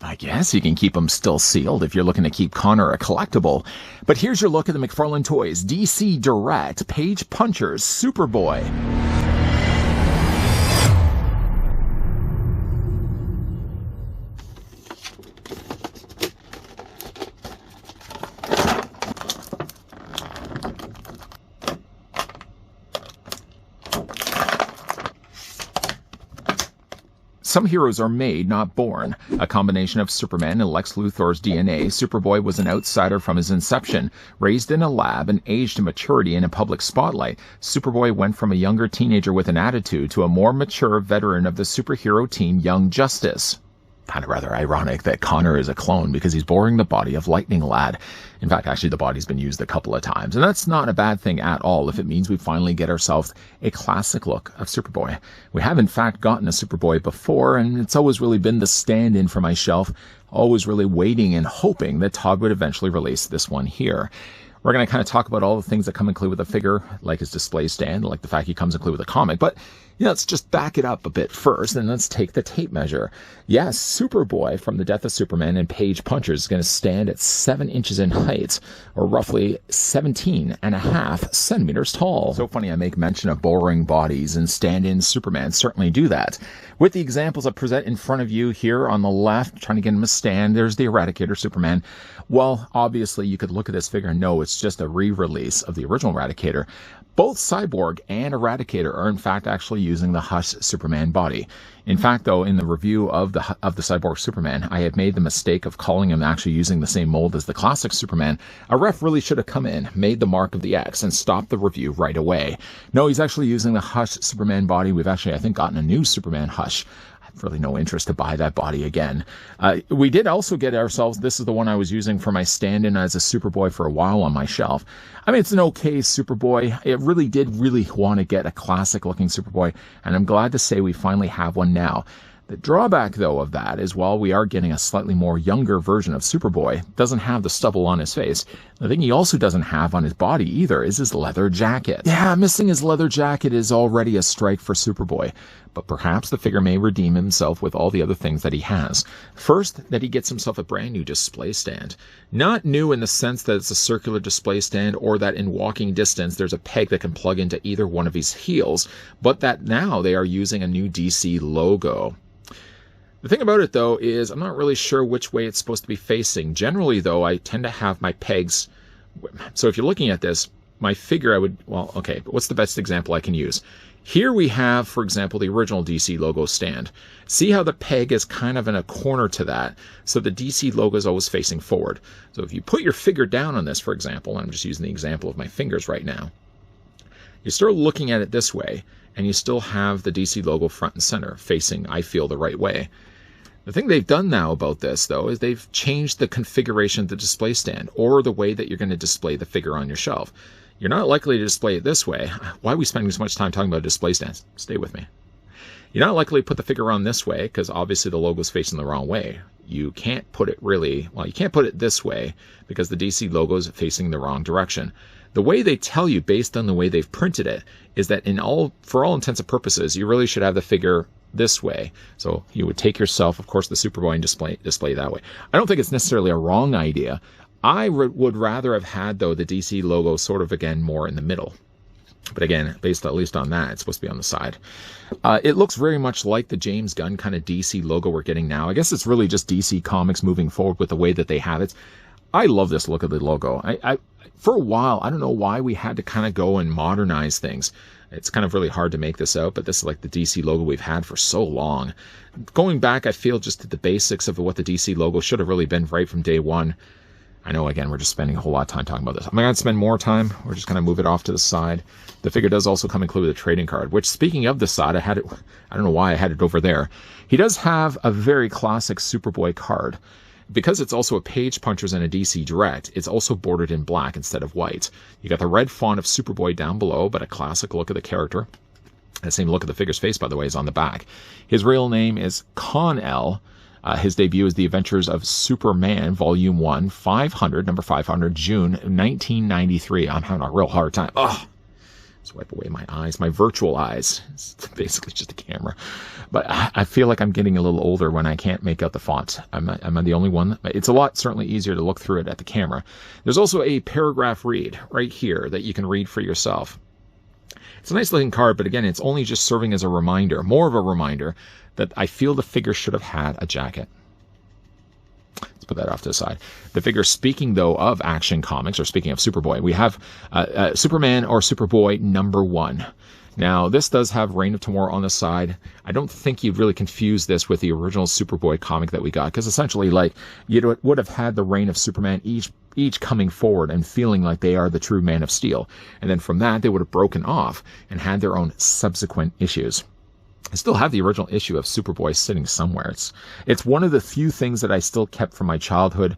I guess you can keep them still sealed if you're looking to keep Connor a collectible. But here's your look at the McFarlane Toys DC Direct Page Punchers Superboy. Some heroes are made, not born. A combination of Superman and Lex Luthor's DNA, Superboy was an outsider from his inception. Raised in a lab and aged to maturity in a public spotlight, Superboy went from a younger teenager with an attitude to a more mature veteran of the superhero team Young Justice. Kind of rather ironic that Connor is a clone because he's borrowing the body of Lightning Lad. In fact, actually, the body's been used a couple of times, and that's not a bad thing at all if it means we finally get ourselves a classic look of Superboy. We have, in fact, gotten a Superboy before, and it's always really been the stand-in for my shelf, always really waiting and hoping that Todd would eventually release this one here. We're going to kind of talk about all the things that come included with the figure, like his display stand, like the fact he comes included with a comic. But let's just back it up a bit first, and let's take the tape measure. Yes, Superboy from the Death of Superman and Page Punchers is going to stand at 7 inches in height, or roughly 17.5 centimeters tall. So funny I make mention of borrowing bodies, and stand-in Superman certainly do that. With the examples I present in front of you here on the left, trying to get him a stand, there's the Eradicator Superman. Well, obviously you could look at this figure and know it's just a re-release of the original Eradicator. Both Cyborg and Eradicator are in fact actually using the Hush Superman body. In fact, though, in the review of the Cyborg Superman, I have made the mistake of calling him actually using the same mold as the classic Superman. A ref really should have come in, made the mark of the X, and stopped the review right away. No, he's actually using the Hush Superman body. We've actually, I think, gotten a new Superman Hush. Really no interest to buy that body again. We did also get ourselves, this is the one I was using for my stand-in as a Superboy for a while on my shelf. I mean, it's an okay Superboy. It really did want to get a classic looking Superboy, and I'm glad to say we finally have one now. The drawback, though, of that is while we are getting a slightly more younger version of Superboy, doesn't have the stubble on his face. The thing he also doesn't have on his body either is his leather jacket. Yeah, missing his leather jacket is already a strike for Superboy, but perhaps the figure may redeem himself with all the other things that he has. First, that he gets himself a brand new display stand. Not new in the sense that it's a circular display stand or that in walking distance there's a peg that can plug into either one of his heels, but that now they are using a new DC logo. The thing about it, though, is I'm not really sure which way it's supposed to be facing. Generally, though, I tend to have my pegs. So if you're looking at this, my figure, well, okay, but what's the best example I can use? Here we have, for example, the original DC logo stand. See how the peg is kind of in a corner to that, so the DC logo is always facing forward. So if you put your figure down on this, for example, and I'm just using the example of my fingers right now, you're still looking at it this way, and you still have the DC logo front and center, facing, I feel, the right way. The thing they've done now about this, though, is they've changed the configuration of the display stand, or the way that you're going to display the figure on your shelf. You're not likely to display it this way. Why are we spending so much time talking about display stands? Stay with me. You're not likely to put the figure on this way, because obviously the logo's facing the wrong way. You can't put it really, well, you can't put it this way, because the DC logo's facing the wrong direction. The way they tell you, based on the way they've printed it, is that for all intents and purposes, you really should have the figure this way. So you would take yourself, of course, the Superboy and display that way. I don't think it's necessarily a wrong idea. I would rather have had, though, the DC logo sort of, again, more in the middle. But again, based at least on that, it's supposed to be on the side. It looks very much like the James Gunn kind of DC logo we're getting now. I guess it's really just DC Comics moving forward with the way that they have it. I love this look of the logo. For a while, I don't know why we had to kind of go and modernize things. It's kind of really hard to make this out, but this is like the DC logo we've had for so long. Going back, I feel just at the basics of what the DC logo should have really been right from day one. I know, again, we're just spending a whole lot of time talking about this. I'm going to spend more time. We're just going to move it off to the side. The figure does also come included with a trading card, which, speaking of the side, I don't know why I had it over there. He does have a very classic Superboy card. Because it's also a Page Punchers and a DC Direct, it's also bordered in black instead of white. You got the red font of Superboy down below, but a classic look of the character. The same look of the figure's face, by the way, is on the back. His real name is Con-El. His debut is The Adventures of Superman, Volume 1, 500, number 500, June 1993. I'm having a real hard time. Ugh. That's wipe away my eyes, my virtual eyes. It's basically just a camera. But I feel like I'm getting a little older when I can't make out the font. Am I the only one? It's a lot certainly easier to look through it at the camera. There's also a paragraph read right here that you can read for yourself. It's a nice looking card, but again, it's only just serving as a reminder, more of a reminder, that I feel the figure should have had a jacket. Let's put that off to the side. The figure, speaking though of Action Comics, or speaking of Superboy, we have Superman or Superboy #1. Now, this does have Reign of Tomorrow on the side. I don't think you'd really confuse this with the original Superboy comic that we got, because essentially, like, you would have had the Reign of Superman each coming forward and feeling like they are the true Man of Steel. And then from that, they would have broken off and had their own subsequent issues. I still have the original issue of Superboy sitting somewhere. It's one of the few things that I still kept from my childhood.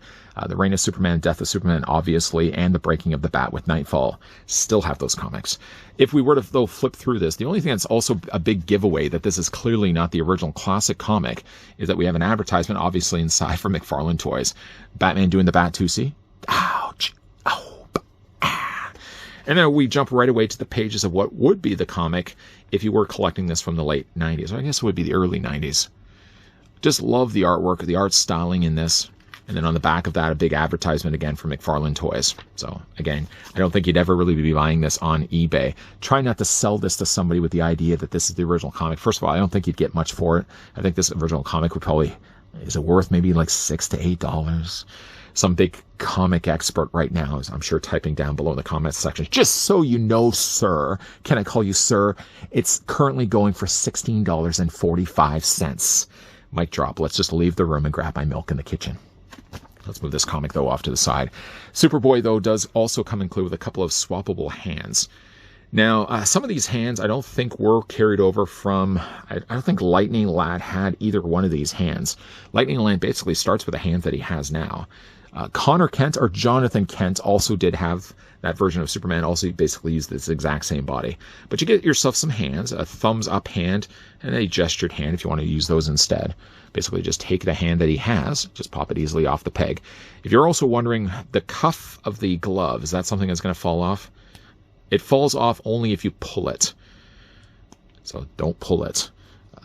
The Reign of Superman, Death of Superman, obviously, and the Breaking of the Bat with Nightfall. Still have those comics. If we were to, though, flip through this, the only thing that's also a big giveaway that this is clearly not the original classic comic is that we have an advertisement, obviously, inside for McFarlane Toys. Batman doing the Bat-2C. Ouch. Oh. Ah. And then we jump right away to the pages of what would be the comic if you were collecting this from the late 90s. Or I guess it would be the early 90s. Just love the artwork, the art styling in this. And then on the back of that, a big advertisement again for McFarlane Toys. So again, I don't think you'd ever really be buying this on eBay. Try not to sell this to somebody with the idea that this is the original comic. First of all, I don't think you'd get much for it. I think this original comic would probably, is it worth maybe like $6 to $8? Some big comic expert right now is, I'm sure, typing down below in the comments section. Just so you know, sir, can I call you sir? It's currently going for $16.45. Mic drop. Let's just leave the room and grab my milk in the kitchen. Let's move this comic, though, off to the side. Superboy, though, does also come included with a couple of swappable hands. Now, some of these hands I don't think were carried over from... I don't think Lightning Lad had either one of these hands. Lightning Lad basically starts with a hand that he has now. Connor Kent, or Jonathan Kent, also did have that version of Superman, also basically used this exact same body. But you get yourself some hands, a thumbs up hand and a gestured hand if you want to use those instead. Basically just take the hand that he has, just pop it easily off the peg. If you're also wondering, the cuff of the glove, is that something that's going to fall off? It falls off only if you pull it. So don't pull it.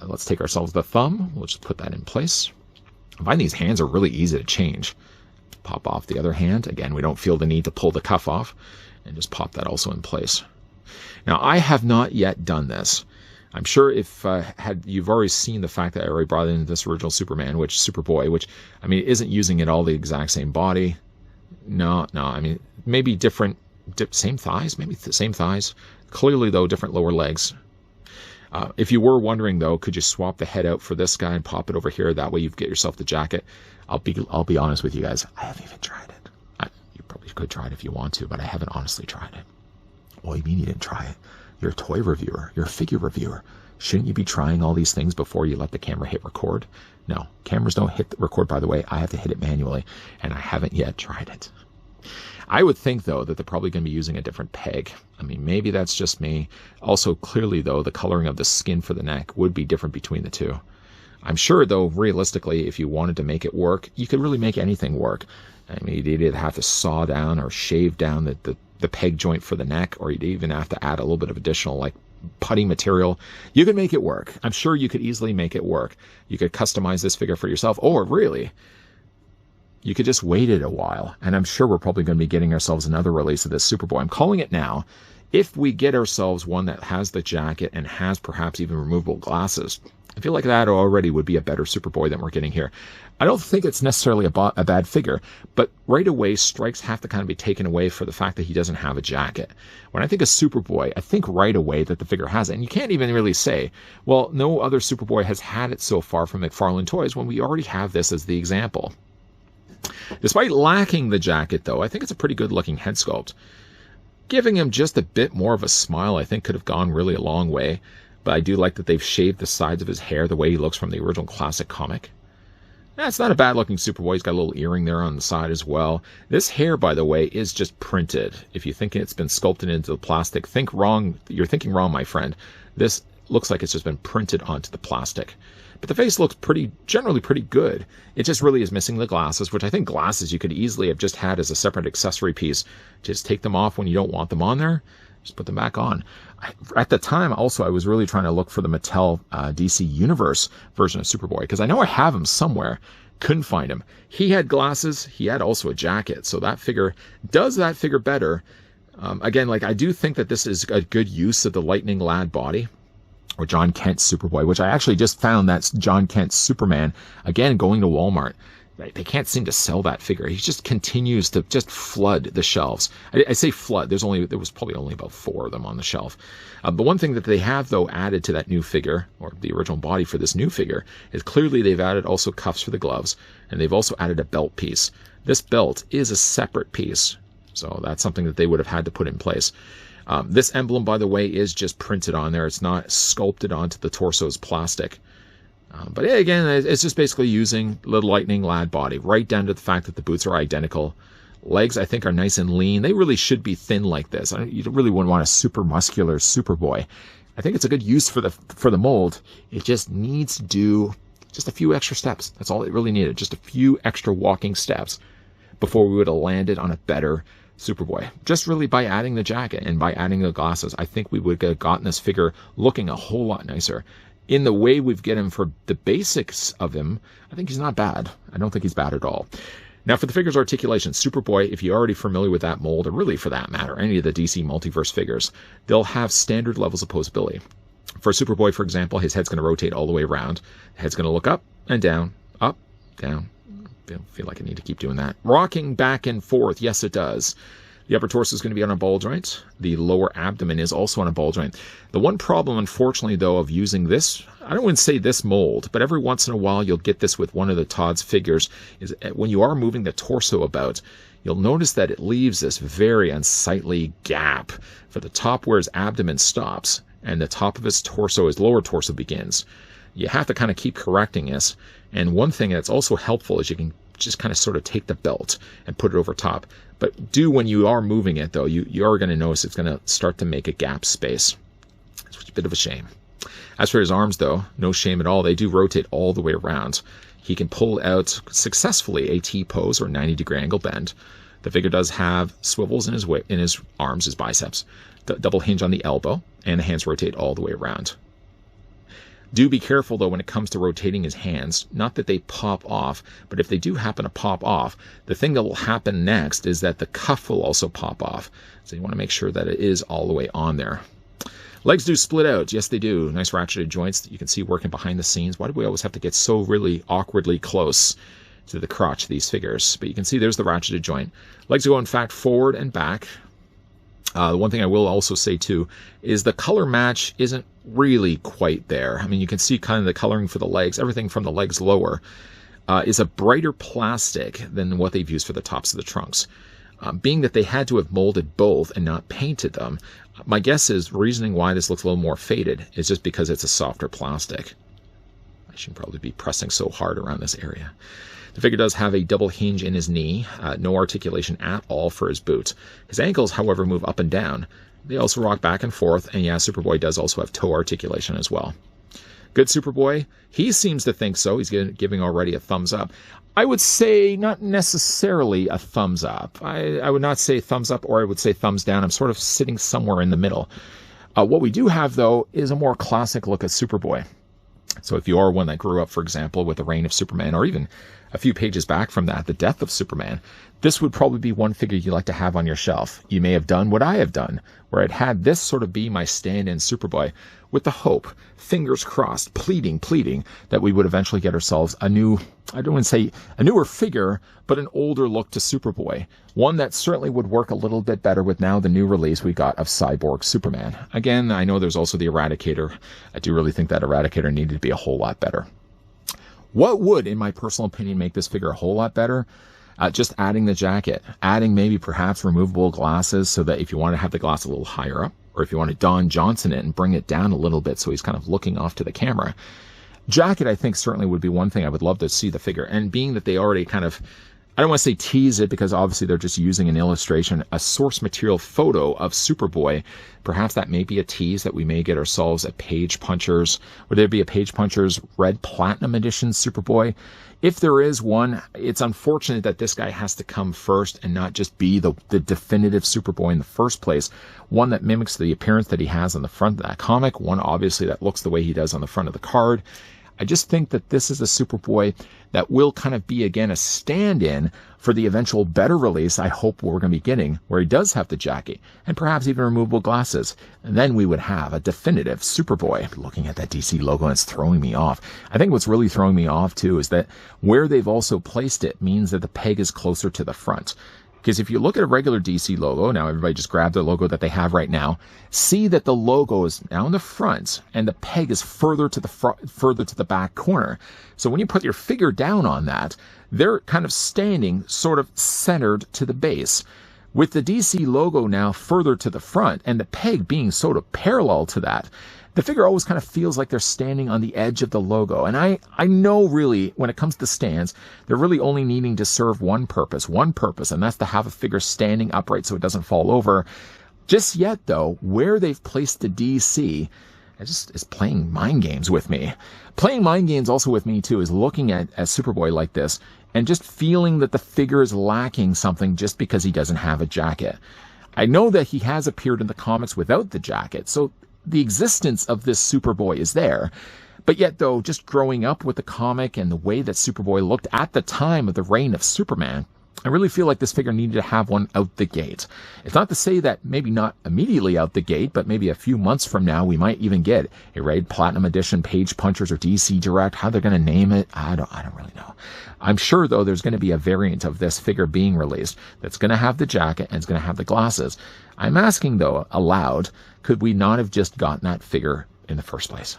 Let's take ourselves the thumb. We'll just put that in place. I find these hands are really easy to change. Pop off the other hand. Again, we don't feel the need to pull the cuff off. And just pop that also in place. Now, I have not yet done this. I'm sure if you've already seen the fact that I already brought in this original Superman, Superboy, which, I mean, isn't using it all the exact same body. No, I mean, maybe different, same thighs, maybe same thighs. Clearly, though, different lower legs. If you were wondering, though, could you swap the head out for this guy and pop it over here? That way you get yourself the jacket. I'll be honest with you guys. I haven't even tried it. You probably could try it if you want to, but I haven't honestly tried it. What do you mean you didn't try it? You're a toy reviewer. You're a figure reviewer. Shouldn't you be trying all these things before you let the camera hit record? No, cameras don't hit record, by the way. I have to hit it manually, and I haven't yet tried it. I would think, though, that they're probably going to be using a different peg. I mean, maybe that's just me. Also, clearly, though, the coloring of the skin for the neck would be different between the two. I'm sure, though, realistically, if you wanted to make it work, you could really make anything work. I mean, you'd either have to saw down or shave down the peg joint for the neck, or you'd even have to add a little bit of additional, like, putty material. You could make it work. I'm sure you could easily make it work. You could customize this figure for yourself, or really, you could just wait it a while. And I'm sure we're probably going to be getting ourselves another release of this Superboy. I'm calling it now. If we get ourselves one that has the jacket and has perhaps even removable glasses, I feel like that already would be a better Superboy than we're getting here. I don't think it's necessarily a bad figure, but right away, strikes have to kind of be taken away for the fact that he doesn't have a jacket. When I think of Superboy, I think right away that the figure has it. And you can't even really say, well, no other Superboy has had it so far from McFarlane Toys when we already have this as the example. Despite lacking the jacket, though, I think it's a pretty good-looking head sculpt. Giving him just a bit more of a smile, I think, could have gone really a long way. But I do like that they've shaved the sides of his hair the way he looks from the original classic comic. That's not a bad-looking Superboy. He's got a little earring there on the side as well. This hair, by the way, is just printed. If you think it's been sculpted into the plastic, think wrong. You're thinking wrong, my friend. This looks like it's just been printed onto the plastic. But the face looks generally pretty good. It just really is missing the glasses, which I think glasses you could easily have just had as a separate accessory piece. Just take them off when you don't want them on there. Just put them back on. At the time, also, I was really trying to look for the Mattel DC Universe version of Superboy, because I know I have him somewhere. Couldn't find him. He had glasses. He had also a jacket. So that figure does that figure better. Again, like, I do think that this is a good use of the Lightning Lad body, or John Kent's Superboy, which I actually just found that's John Kent's Superman. Again, going to Walmart. They can't seem to sell that figure. He just continues to just flood the shelves. I say flood. There was probably only about 4 of them on the shelf. The one thing that they have, though, added to that new figure, or the original body for this new figure, is clearly they've added also cuffs for the gloves, and they've also added a belt piece. This belt is a separate piece, so that's something that they would have had to put in place. This emblem, by the way, is just printed on there. It's not sculpted onto the torso's plastic. But again, it's just basically using the Lightning Lad body, right down to the fact that the boots are identical. Legs, I think, are nice and lean. They really should be thin like this. You really wouldn't want a super muscular Superboy. I think it's a good use for the mold. It just needs to do just a few extra steps. That's all it really needed. Just a few extra walking steps before we would have landed on a better Superboy. Just really by adding the jacket and by adding the glasses, I think we would have gotten this figure looking a whole lot nicer. In the way we've get him for the basics of him, I think he's not bad. I don't think he's bad at all. Now, for the figure's articulation, Superboy, if you're already familiar with that mold, or really for that matter, any of the DC Multiverse figures, they'll have standard levels of poseability. For Superboy, for example, his head's going to rotate all the way around. The head's going to look up and down, up, down. I feel like I need to keep doing that. Rocking back and forth. Yes, it does. The upper torso is going to be on a ball joint. The lower abdomen is also on a ball joint. The one problem, unfortunately, though, of using this, I don't want to say this mold, but every once in a while you'll get this with one of the Todd's figures, is when you are moving the torso about, you'll notice that it leaves this very unsightly gap for the top where his abdomen stops and the top of his torso, his lower torso, begins. You have to kind of keep correcting this. And one thing that's also helpful is you can just kind of sort of take the belt and put it over top. But when you are moving it, though, you are going to notice it's going to start to make a gap space. It's a bit of a shame. As for his arms, though, no shame at all. They do rotate all the way around. He can pull out successfully a T-pose or 90-degree angle bend. The figure does have swivels in his arms, his biceps, double hinge on the elbow, and the hands rotate all the way around. Do be careful, though, when it comes to rotating his hands. Not that they pop off, but if they do happen to pop off, the thing that will happen next is that the cuff will also pop off. So you want to make sure that it is all the way on there. Legs do split out. Yes, they do. Nice ratcheted joints that you can see working behind the scenes. Why do we always have to get so really awkwardly close to the crotch of these figures? But you can see there's the ratcheted joint. Legs go, in fact, forward and back. The one thing I will also say, too, is the color match isn't really quite there. I mean, you can see kind of the coloring for the legs. Everything from the legs lower is a brighter plastic than what they've used for the tops of the trunks. Being that they had to have molded both and not painted them, my guess is reasoning why this looks a little more faded is just because it's a softer plastic. I shouldn't probably be pressing so hard around this area. The figure does have a double hinge in his knee, no articulation at all for his boot. His ankles, however, move up and down. They also rock back and forth, and yeah, Superboy does also have toe articulation as well. Good Superboy? He seems to think so. He's giving already a thumbs up. I would say not necessarily a thumbs up. I would not say thumbs up, or I would say thumbs down. I'm sort of sitting somewhere in the middle. What we do have, though, is a more classic look at Superboy. So if you are one that grew up, for example, with the reign of Superman, or even a few pages back from that, the death of Superman, this would probably be one figure you'd like to have on your shelf. You may have done what I have done, where I'd had this sort of be my stand-in Superboy, with the hope, fingers crossed, pleading, that we would eventually get ourselves a new, I don't want to say a newer figure, but an older look to Superboy. One that certainly would work a little bit better with now the new release we got of Cyborg Superman. Again, I know there's also the Eradicator. I do really think that Eradicator needed to be a whole lot better. What would, in my personal opinion, make this figure a whole lot better? Just adding the jacket, adding maybe perhaps removable glasses so that if you want to have the glass a little higher up, or if you want to Don Johnson it and bring it down a little bit so he's kind of looking off to the camera. Jacket, I think, certainly would be one thing I would love to see the figure. And being that they already kind of I don't want to say tease it because obviously they're just using an illustration, a source material photo of Superboy. Perhaps that may be a tease that we may get ourselves a Page Punchers. Would there be a Page Punchers Red Platinum Edition Superboy? If there is one, it's unfortunate that this guy has to come first and not just be the definitive Superboy in the first place. One that mimics the appearance that he has on the front of that comic. One obviously that looks the way he does on the front of the card. I just think that this is a Superboy that will kind of be, again, a stand-in for the eventual better release I hope we're going to be getting, where he does have the jacket and perhaps even removable glasses. And then we would have a definitive Superboy. Looking at that DC logo, and it's throwing me off. I think what's really throwing me off, too, is that where they've also placed it means that the peg is closer to the front. Because if you look at a regular DC logo, now everybody just grab the logo that they have right now, see that the logo is now in the front and the peg is further to the front, further to the back corner. So when you put your figure down on that, they're kind of standing sort of centered to the base. With the DC logo now further to the front and the peg being sort of parallel to that, the figure always kind of feels like they're standing on the edge of the logo. And I know really when it comes to stands, they're really only needing to serve one purpose, and that's to have a figure standing upright so it doesn't fall over. Just yet, though, where they've placed the DC, it just is playing mind games with me. Playing mind games also with me, too, is looking at Superboy like this and just feeling that the figure is lacking something just because he doesn't have a jacket. I know that he has appeared in the comics without the jacket, so the existence of this Superboy is there. But yet, though, just growing up with the comic and the way that Superboy looked at the time of the reign of Superman, I really feel like this figure needed to have one out the gate. It's not to say that maybe not immediately out the gate, but maybe a few months from now we might even get a Red Platinum Edition Page Punchers or DC Direct. How they're going to name it, I don't really know. I'm sure, though, there's going to be a variant of this figure being released that's going to have the jacket and it's going to have the glasses. I'm asking, though, aloud, could we not have just gotten that figure in the first place?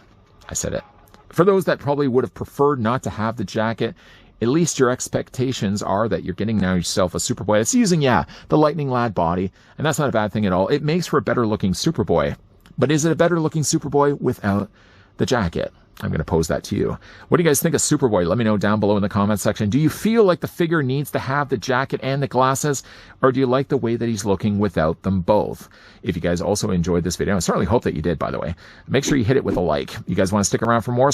I said it. For those that probably would have preferred not to have the jacket, at least your expectations are that you're getting now yourself a Superboy that's using, the Lightning Lad body, and that's not a bad thing at all. It makes for a better looking Superboy. But is it a better looking Superboy without the jacket? I'm going to pose that to you. What do you guys think of Superboy? Let me know down below in the comment section. Do you feel like the figure needs to have the jacket and the glasses? Or do you like the way that he's looking without them both? If you guys also enjoyed this video, I certainly hope that you did, by the way, make sure you hit it with a like. You guys want to stick around for more?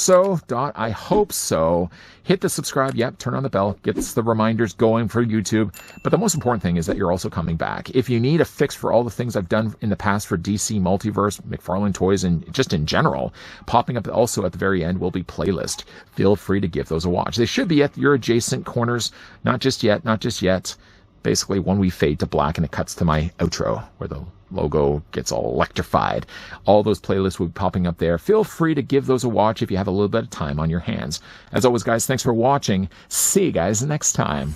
I hope so. Hit the subscribe. Yep, turn on the bell. Gets the reminders going for YouTube. But the most important thing is that you're also coming back. If you need a fix for all the things I've done in the past for DC Multiverse, McFarlane toys, and just in general, popping up also at the very end will be playlist. Feel free to give those a watch. They should be at your adjacent corners. Not just yet. Basically, when we fade to black and it cuts to my outro where the logo gets all electrified. All those playlists will be popping up there. Feel free to give those a watch if you have a little bit of time on your hands. As always, guys, thanks for watching. See you guys next time.